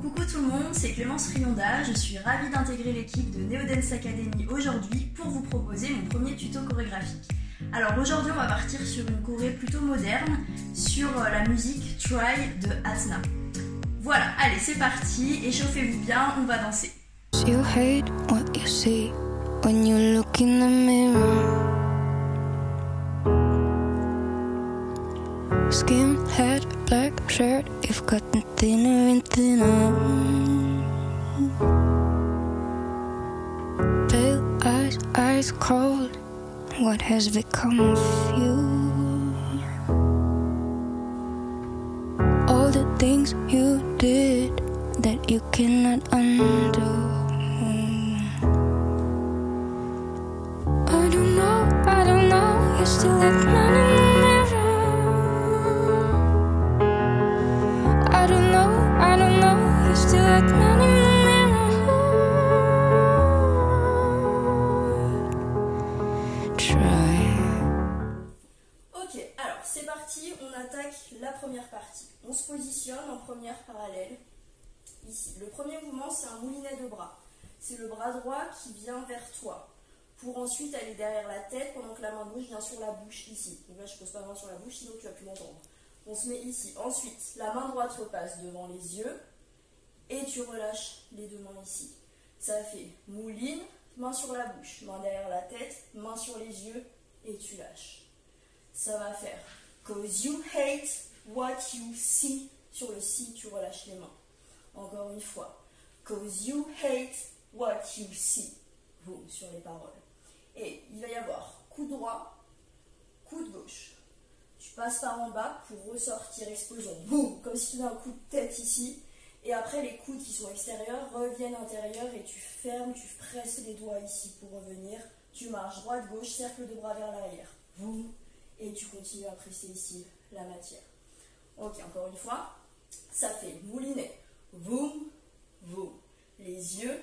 Coucou tout le monde, c'est Clémence Rionda, je suis ravie d'intégrer l'équipe de Neodance Academy aujourd'hui pour vous proposer mon premier tuto chorégraphique. Alors aujourd'hui on va partir sur une choré plutôt moderne, sur la musique Try de Asna. Voilà, allez c'est parti, échauffez-vous bien, on va danser. You hate what you see when you look in the mirror. Skinhead, black shirt, you've gotten thinner and thinner. Pale eyes, eyes cold, what has become of you? All the things you did that you cannot undo. I don't know, you still like man in the mirror. I don't know, you still like man in the mirror. Try. Ok, alors c'est parti, on attaque la première partie. On se positionne en première parallèle, ici. Le premier mouvement c'est un moulinet de bras. C'est le bras droit qui vient vers toi, pour ensuite aller derrière la tête pendant que la main gauche vient sur la bouche ici. Donc là je pose pas ma main sur la bouche sinon tu vas plus m'entendre. On se met ici. Ensuite la main droite repasse devant les yeux et tu relâches les deux mains ici. Ça fait mouline, main sur la bouche, main derrière la tête, main sur les yeux et tu lâches. Ça va faire cause you hate what you see. Sur le see tu relâches les mains. Encore une fois. Cause you hate what you see. Boum, sur les paroles. Et il va y avoir coup droit, coup de gauche. Tu passes par en bas pour ressortir, explosion. Boum, comme si tu donnes un coup de tête ici. Et après, les coudes qui sont extérieurs reviennent intérieurs et tu fermes, tu presses les doigts ici pour revenir. Tu marches droite-gauche, cercle de bras vers l'arrière. Boum, et tu continues à presser ici la matière. Ok, encore une fois. Ça fait moulinet. Boum, boum. Les yeux,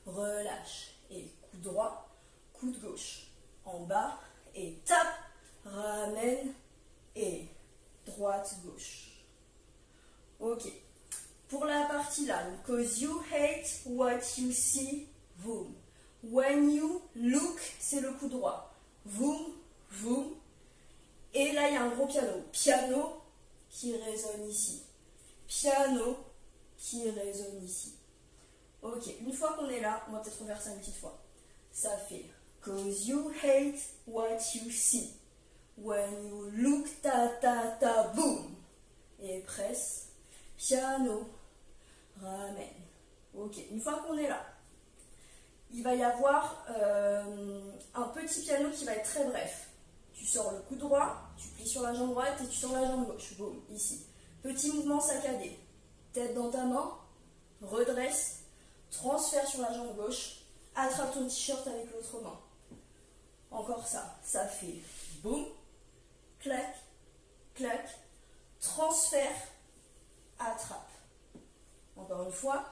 relâche. Et coup droit, coup de gauche, en bas, et tape, ramène, et droite, gauche. Ok. Pour la partie là, cause you hate what you see, boom. When you look, c'est le coup droit. Boom, boom. Et là, il y a un gros piano. Piano qui résonne ici. Piano qui résonne ici. Ok, une fois qu'on est là, on va peut-être refaire ça une petite fois. Ça fait cause you hate what you see. When you look ta ta ta boom. Et presse. Piano. Ramène. Ok, une fois qu'on est là, il va y avoir un petit piano qui va être très bref. Tu sors le coup droit, tu plies sur la jambe droite et tu sors la jambe gauche. Boum, ici. Petit mouvement saccadé. Tête dans ta main. Redresse. Transfert sur la jambe gauche, attrape ton t-shirt avec l'autre main. Encore ça, ça fait boum, clac, clac, transfert, attrape. Encore une fois,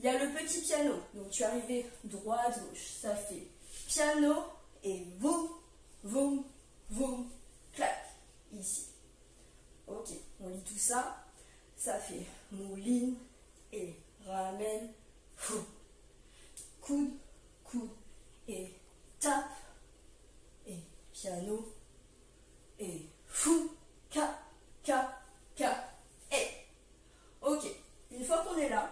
il y a le petit piano. Donc tu es arrivé droite, gauche, ça fait piano et boum, boum, boum, clac, ici. Ok, on lit tout ça, ça fait mouline et ramène. Coude, coude, et tape, et piano, et fou, ka, ka, ka, et. Ok, une fois qu'on est là,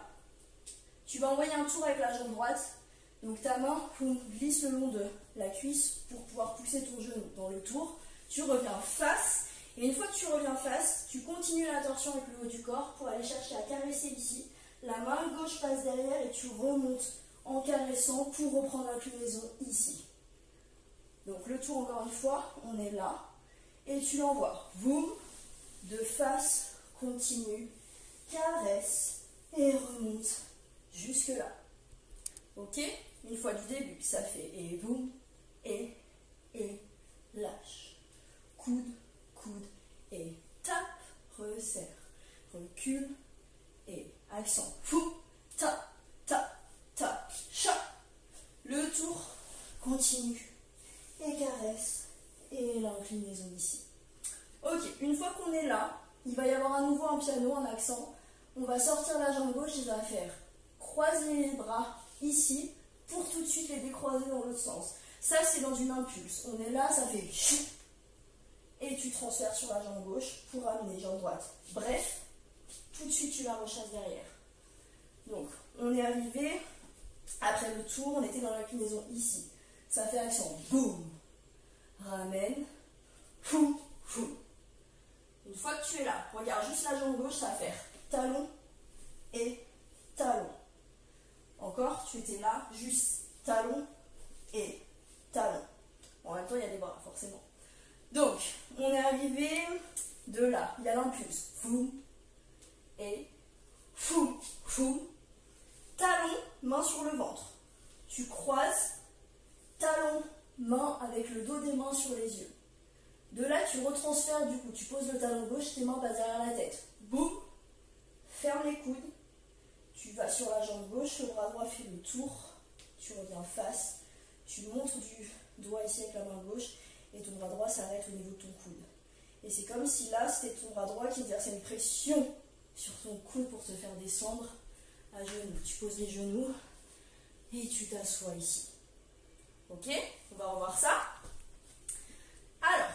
tu vas envoyer un tour avec la jambe droite. Donc ta main glisse le long de la cuisse pour pouvoir pousser ton genou dans le tour. Tu reviens face, et une fois que tu reviens face, tu continues la torsion avec le haut du corps pour aller chercher à caresser ici. La main gauche passe derrière et tu remontes en caressant pour reprendre l'inclinaison ici. Donc le tour encore une fois, on est là et tu l'envoies. Boum, de face, continue, caresse et remonte jusque là. Ok, une fois du début, ça fait et boum, et lâche. Coude, coude et tape, resserre, recule et accent. Fou, ta, ta, ta, chat. Le tour continue et caresse et l'inclinaison ici. Ok, une fois qu'on est là, il va y avoir à nouveau un piano, un accent. on va sortir la jambe gauche et ça va faire croiser les bras ici pour tout de suite les décroiser dans l'autre sens. Ça, c'est dans une impulse. On est là, ça fait chou. Et tu transfères sur la jambe gauche pour amener jambe droite. Bref, tout de suite, tu la rechasses derrière. Donc, on est arrivé, après le tour, on était dans l'inclinaison ici. Ça fait accent, boum, ramène, fou, fou. Une fois que tu es là, regarde juste la jambe gauche, ça va faire talon et talon. Encore, tu étais là, juste talon et talon. En même temps, il y a des bras, forcément. Donc, on est arrivé de là. Il y a l'impulse. Fou et fou, fou. Talon, main sur le ventre. Tu croises, talon, main avec le dos des mains sur les yeux. De là, tu retransfères du coup. Tu poses le talon gauche, tes mains passent derrière la tête. Boum, ferme les coudes. Tu vas sur la jambe gauche, le bras droit fait le tour. Tu reviens face. Tu montres du doigt ici avec la main gauche et ton bras droit s'arrête au niveau de ton coude. Et c'est comme si là, c'était ton bras droit qui exerçait une pression sur ton coude pour te faire descendre à genoux. Tu poses les genoux et tu t'assois ici. Ok? On va revoir ça. Alors,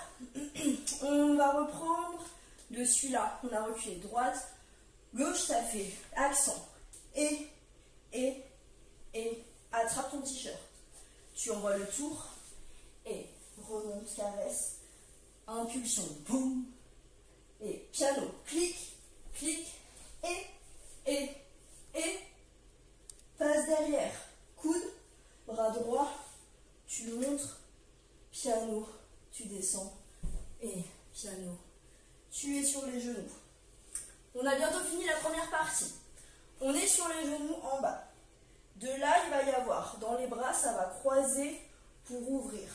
on va reprendre de celui-là. On a reculé droite, gauche, ça fait accent. Et, attrape ton t-shirt. Tu envoies le tour et remonte, caresse, impulsion, boum, et piano, clic, clic, et, passe derrière, coude, bras droit, tu montres, piano, tu descends, et piano, tu es sur les genoux. On a bientôt fini la première partie. On est sur les genoux en bas. De là, il va y avoir, dans les bras, ça va croiser pour ouvrir.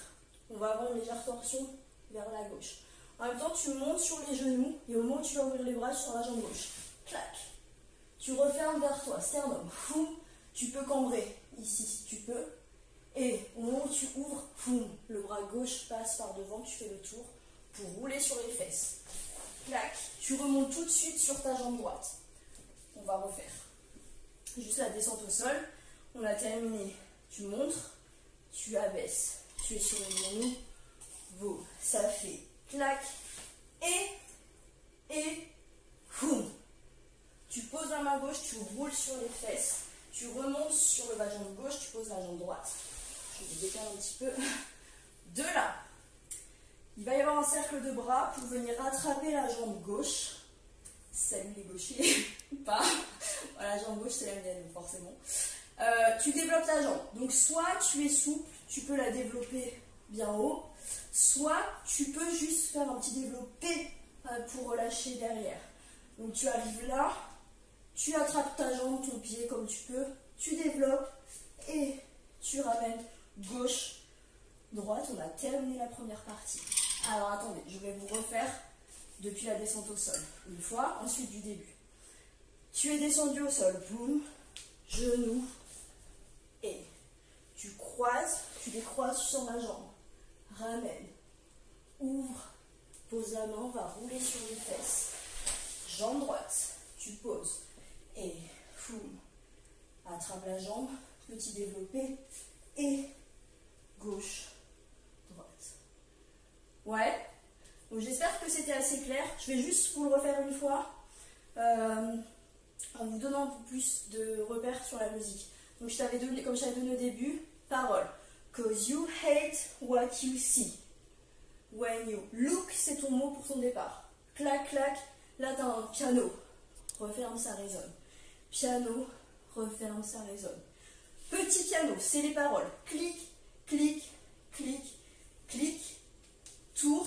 On va avoir une légère torsion vers la gauche. En même temps, tu montes sur les genoux et au moment où tu vas ouvrir les bras, sur la jambe gauche. Clac. Tu refermes vers toi, sternum. Foum. Tu peux cambrer ici si tu peux. Et au moment où tu ouvres, foum, le bras gauche passe par devant, tu fais le tour pour rouler sur les fesses. Clac. Tu remontes tout de suite sur ta jambe droite. On va refaire. Juste la descente au sol. On a terminé. Tu montres, tu abaisses. Tu es sur les genoux. Vous, ça fait clac. Et, boum. Tu poses la main gauche, tu roules sur les fesses. Tu remontes sur le bas jambe gauche, tu poses la jambe droite. Je vais décaler un petit peu. De là, il va y avoir un cercle de bras pour venir attraper la jambe gauche. Salut les gauchers. Pas. Voilà, la jambe gauche, c'est la mienne, forcément. Tu développes ta jambe. Donc, soit tu es souple, tu peux la développer bien haut, soit tu peux juste faire un petit développé pour relâcher derrière. Donc, tu arrives là, tu attrapes ta jambe, ton pied comme tu peux, tu développes et tu ramènes gauche, droite. On a terminé la première partie. Alors, attendez, je vais vous refaire depuis la descente au sol. Une fois, ensuite du début. Tu es descendu au sol, boum, genou, et tu croises, tu décroises sur la jambe, ramène, ouvre, pose la main, on va rouler sur les fesses, jambe droite, tu poses, et foum, attrape la jambe, petit développé, et gauche, droite. Ouais, donc j'espère que c'était assez clair. Je vais juste vous le refaire une fois, en vous donnant un peu plus de repères sur la musique. Donc je t'avais donné, comme je t'avais donné au début, parole. Cause you hate what you see. When you look, c'est ton mot pour ton départ. Clac, clac, là t'as un piano. Referme, ça résonne. Piano, referme, ça résonne. Petit piano, c'est les paroles. Clic, clic, clic, clic. Tour.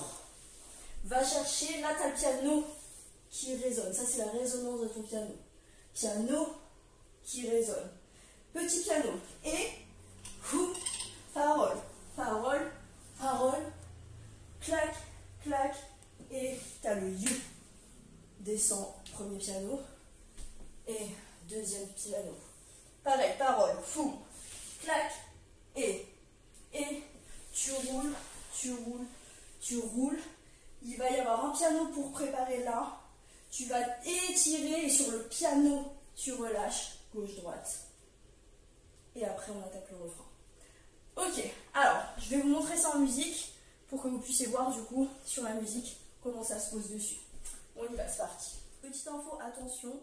Va chercher, là t'as le piano qui résonne. Ça c'est la résonance de ton piano. Piano qui résonne. Petit piano. Et parole, parole, parole. Clac, clac. Et t'as le you. Descends, premier piano. Et deuxième piano. Pareil, parole, fou. Clac. Et tu roules, tu roules, tu roules. Il va y avoir un piano pour préparer là. Tu vas étirer et sur le piano, tu relâches gauche-droite. Et après, on attaque le refrain. Ok, alors, je vais vous montrer ça en musique pour que vous puissiez voir du coup sur la musique comment ça se pose dessus. On y va, c'est parti. Petite info, attention,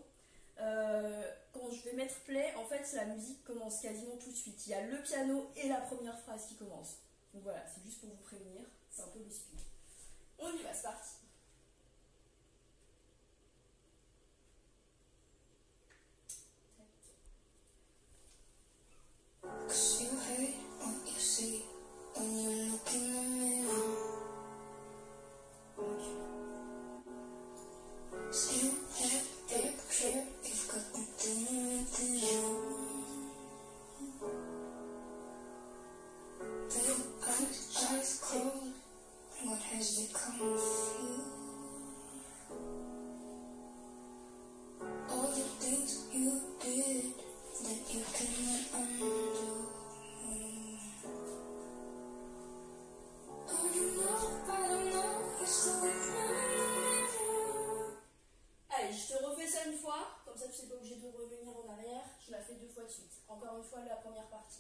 quand je vais mettre play, en fait la musique commence quasiment tout de suite. Il y a le piano et la première phrase qui commence. Donc voilà, c'est juste pour vous prévenir, c'est un peu le speed. On y va, c'est parti. Encore une fois, la première partie.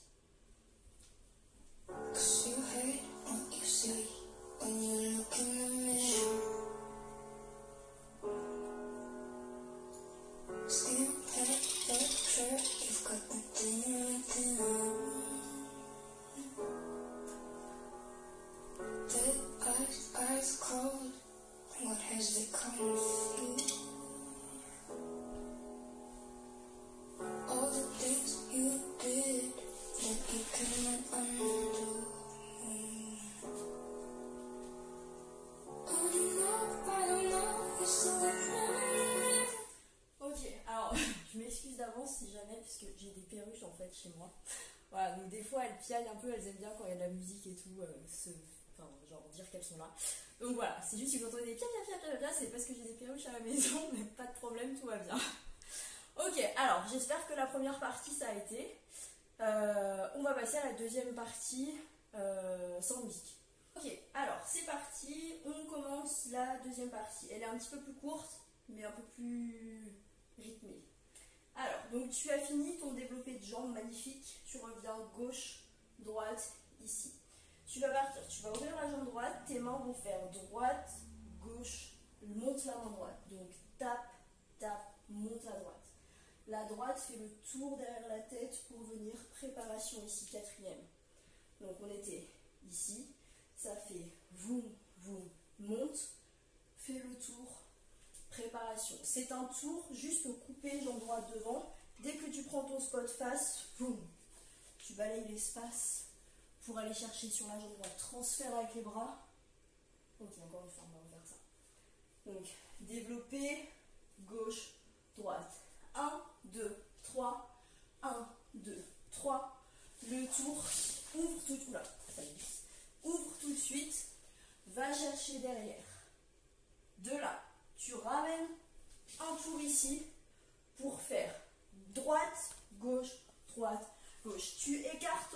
Si jamais, parce que j'ai des perruches en fait chez moi. Voilà, donc des fois elles piaillent un peu, elles aiment bien quand il y a de la musique et tout, genre dire qu'elles sont là. Donc voilà, c'est juste si vous entendez des pia, c'est parce que j'ai des perruches à la maison, mais pas de problème, tout va bien. Ok, alors j'espère que la première partie ça a été. On va passer à la deuxième partie sans musique. Ok, alors c'est parti, on commence la deuxième partie. Elle est un petit peu plus courte, mais un peu plus rythmée. Alors, donc tu as fini ton développé de jambes magnifique, tu reviens gauche, droite, ici. Tu vas partir, tu vas ouvrir la jambe droite, tes mains vont faire droite, gauche, monte la main droite. Donc tape, tape, monte la droite. La droite fait le tour derrière la tête pour venir préparation ici, quatrième. Donc on était ici, ça fait vous, monte, fais le tour. Préparation. C'est un tour juste au coupé jambe droite devant. Dès que tu prends ton spot face, boum, tu balayes l'espace pour aller chercher sur la jambe droite. Transfert avec les bras. Ok, encore une fois, on va refaire ça. Donc, développer, gauche, droite. 1, 2, 3. 1, 2, 3. Le tour, ouvre tout, oula, ça glisse. Ouvre tout de suite. Va chercher derrière. De là. Tu ramènes un tour ici pour faire droite, gauche, droite, gauche. Tu écartes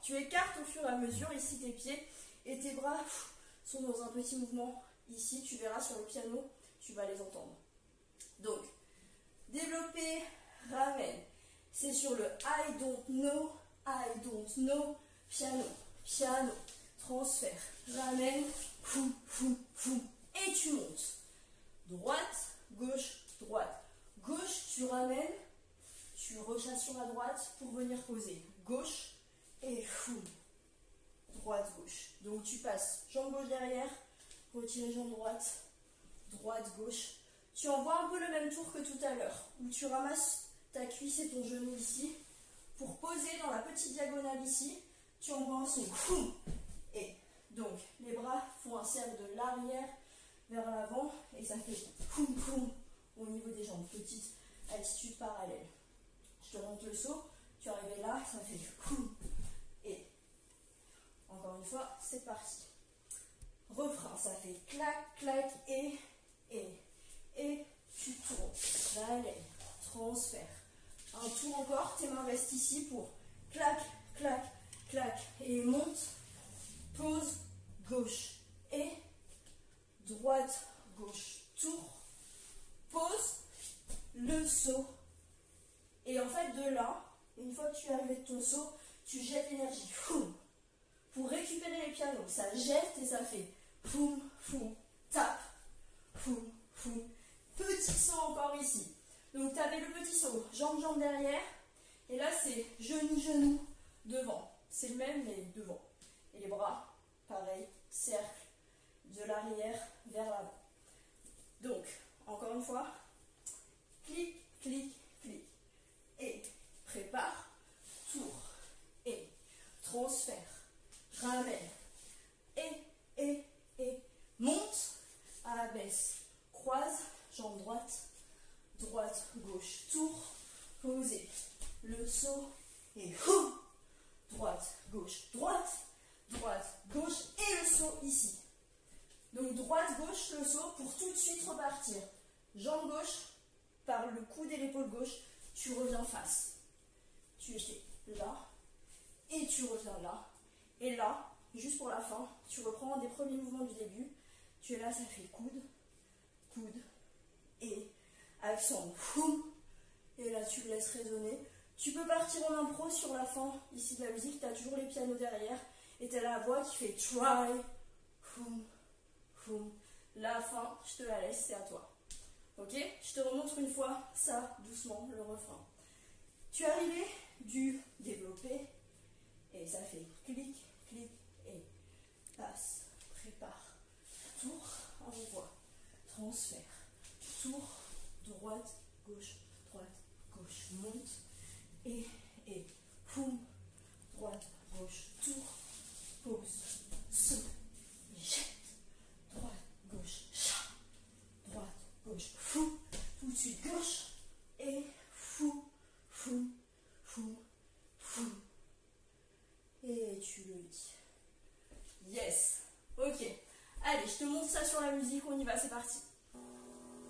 tu écartes au fur et à mesure ici tes pieds et tes bras sont dans un petit mouvement ici. Tu verras sur le piano, tu vas les entendre. Donc, développer, ramène. C'est sur le I don't know, piano, piano, transfert, ramène, fou. Et tu montes. Droite, gauche, droite. Gauche, tu ramènes, tu rechasses sur la droite pour venir poser. Gauche et fou. Droite, gauche. Donc tu passes jambe gauche derrière, retirer jambe droite, droite, gauche. Tu envoies un peu le même tour que tout à l'heure, où tu ramasses ta cuisse et ton genou ici, pour poser dans la petite diagonale ici. Tu envoies un son. Fou. Et donc, les bras font un cercle de l'arrière vers l'avant et ça fait poum au niveau des jambes. Petite attitude parallèle. Je te remonte le saut, tu arrives là, ça fait poum. Et encore une fois, c'est parti. Refrain, ça fait clac, clac et tu tournes. Parallèle, transfert. Un tour encore, tes mains restent ici pour clac, clac, clac et monte. Pause, gauche et droite, gauche, tour, pose, le saut. Et en fait, de là, une fois que tu es arrivé de ton saut, tu jettes l'énergie. Pour récupérer les pianos, ça jette et ça fait foum, foum, tape, foum, foum. Petit saut encore ici. Donc tu avais le petit saut, jambe, jambe derrière. Et là, c'est genou, genou devant. C'est le même, mais devant. Et les bras, pareil, cercle de l'arrière vers l'avant. Donc, encore une fois, clic, clic, clic. Et prépare, tour, et transfert, ramène, et, monte, abaisse, croise, jambe droite, droite, gauche, tour, posé, le saut, et droite, gauche, droite, gauche, et le saut ici. Donc droite, gauche, le saut pour tout de suite repartir. Jambe gauche, par le coude et l'épaule gauche, tu reviens face. Tu étais là, et tu reviens là. Et là, juste pour la fin, tu reprends des premiers mouvements du début. Tu es là, ça fait coude, coude, et accent, foum. Et là, tu le laisses résonner. Tu peux partir en impro sur la fin, ici de la musique, tu as toujours les pianos derrière. Et tu as la voix qui fait try, foum, foum. La fin, je te la laisse, c'est à toi. Ok? Je te remontre une fois ça, doucement, le refrain. Tu es arrivé du développé, et ça fait clic, clic, et passe, prépare, tour, envoie, transfert, tour, droite, gauche, monte, et, foum, droite, gauche, tour, pose, saut, et jette, droite, gauche, chat, droite, gauche, fou, tout de suite gauche, et fou, fou, fou, fou. Et tu le dis. Yes. Ok. Allez, je te montre ça sur la musique, on y va, c'est parti.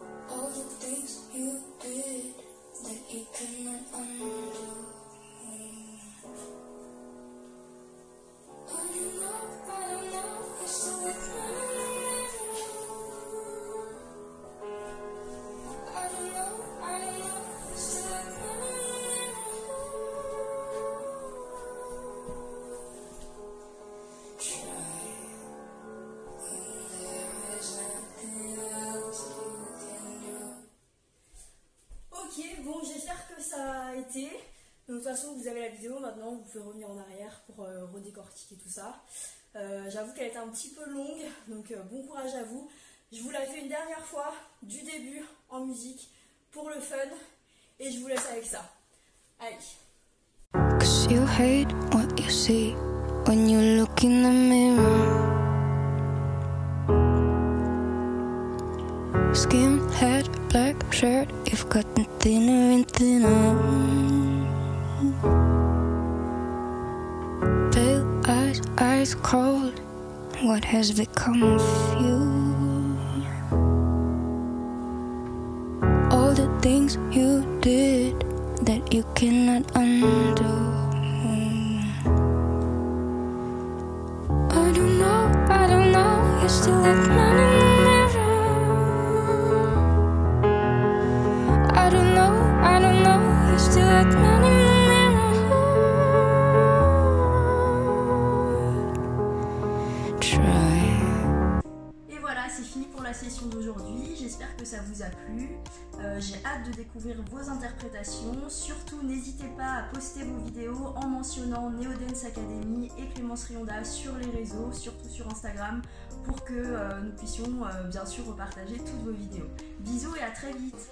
All the things you did that you cannot undo. I don't know, you're still with me. I don't know, you're still with me. Try when there is nothing else you can do. Ok, bon, j'espère que ça a été. Donc, de toute façon, vous avez la vidéo maintenant, vous pouvez revenir en arrière pour redécortiquer tout ça. J'avoue qu'elle était un petit peu longue, donc bon courage à vous. Je vous la fais une dernière fois, du début, en musique, pour le fun, et je vous laisse avec ça. Allez. 'Cause you hate what you see when you look in the mirror. Skinhead, black shirt, you've gotten thinner and thinner. Pale eyes, eyes cold, what has become of you? All the things you did that you cannot undo. I don't know, you're still that man in the mirror. I don't know, you're still that man in the mirror. Et voilà, c'est fini pour la session d'aujourd'hui. J'espère que ça vous a plu. J'ai hâte de découvrir vos interprétations. Surtout, n'hésitez pas à poster vos vidéos en mentionnant Neodance Academy et Clémence Rionda sur les réseaux, surtout sur Instagram, pour que nous puissions bien sûr repartager toutes vos vidéos. Bisous et à très vite!